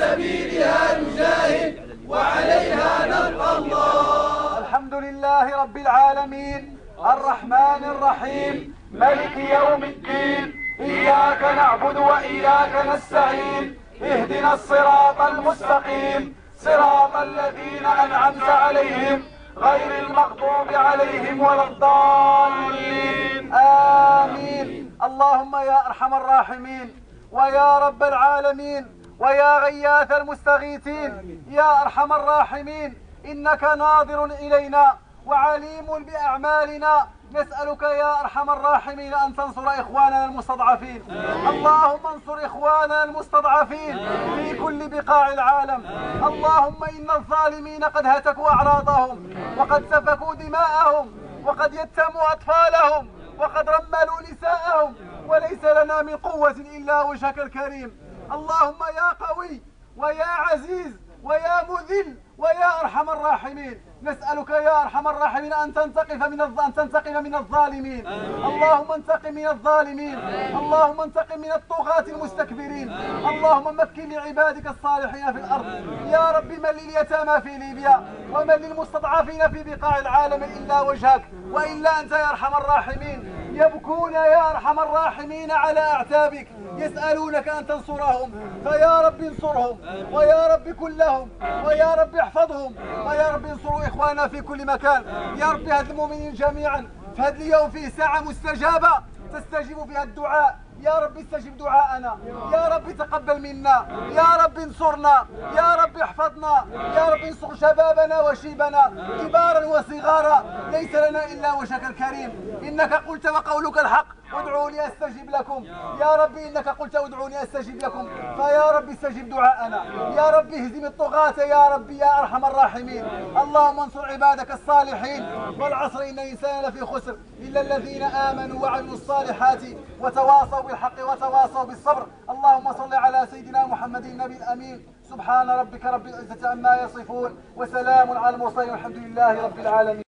سبيلها نجاهد وعليها نلقى الله. الحمد لله رب العالمين الرحمن الرحيم ملك يوم الدين، إياك نعبد وإياك نستعين، اهدنا الصراط المستقيم صراط الذين أنعمت عليهم غير المغضوب عليهم ولا الضالين آمين. اللهم يا أرحم الراحمين ويا رب العالمين ويا غياث المستغيثين يا أرحم الراحمين، إنك ناظر إلينا وعليم بأعمالنا، نسألك يا أرحم الراحمين أن تنصر إخواننا المستضعفين. اللهم انصر إخواننا المستضعفين في كل بقاع العالم. اللهم إن الظالمين قد هتكوا أعراضهم وقد سفكوا دماءهم وقد يتموا أطفالهم وقد رملوا نساءهم، وليس لنا من قوة إلا وجهك الكريم. اللهم يا قوي ويا عزيز ويا مذل ويا أرحم الراحمين، نسألك يا أرحم الراحمين أن تنتقم من الظالمين. اللهم انتقم من الظالمين، اللهم انتقم من الطغاة المستكبرين. اللهم مكن لعبادك الصالحين في الأرض يا رب. من لليتامى في ليبيا ومن للمستضعفين في بقاع العالم إلا وجهك وإلا أنت يا أرحم الراحمين. يبكون يا أرحم الراحمين على أعتابك يسألونك أن تنصرهم، فيا رب انصرهم ويا رب كن لهم ويا رب احفظهم ويا رب انصروا إخواننا في كل مكان. يا رب هد المؤمنين جميعا، فهد اليوم فيه ساعة مستجابة تستجيب فيها الدعاء. يا رب استجب دعاءنا، يا رب تقبل منا، يا رب انصرنا، يا رب احفظنا، يا رب انصر شبابنا وشيبنا كبارا وصغارا، ليس لنا إلا وجهك الكريم. إنك قلت وقولك الحق ادعوني استجب لكم. يا رب إنك قلت ادعوني استجب لكم، فيا رب استجب دعاءنا. يا رب اهزم الطغاة يا رب يا أرحم الراحمين. اللهم انصر عبادك الصالحين. والعصر إن الإنسان لفي خسر إلا الذين آمنوا وعملوا الصالحات وتواصوا بالحق وتواصوا بالصبر. اللهم صل على سيدنا محمد النبي الأمين. سبحان ربك رب العزة عما يصفون وسلام على المرسلين والحمد لله رب العالمين.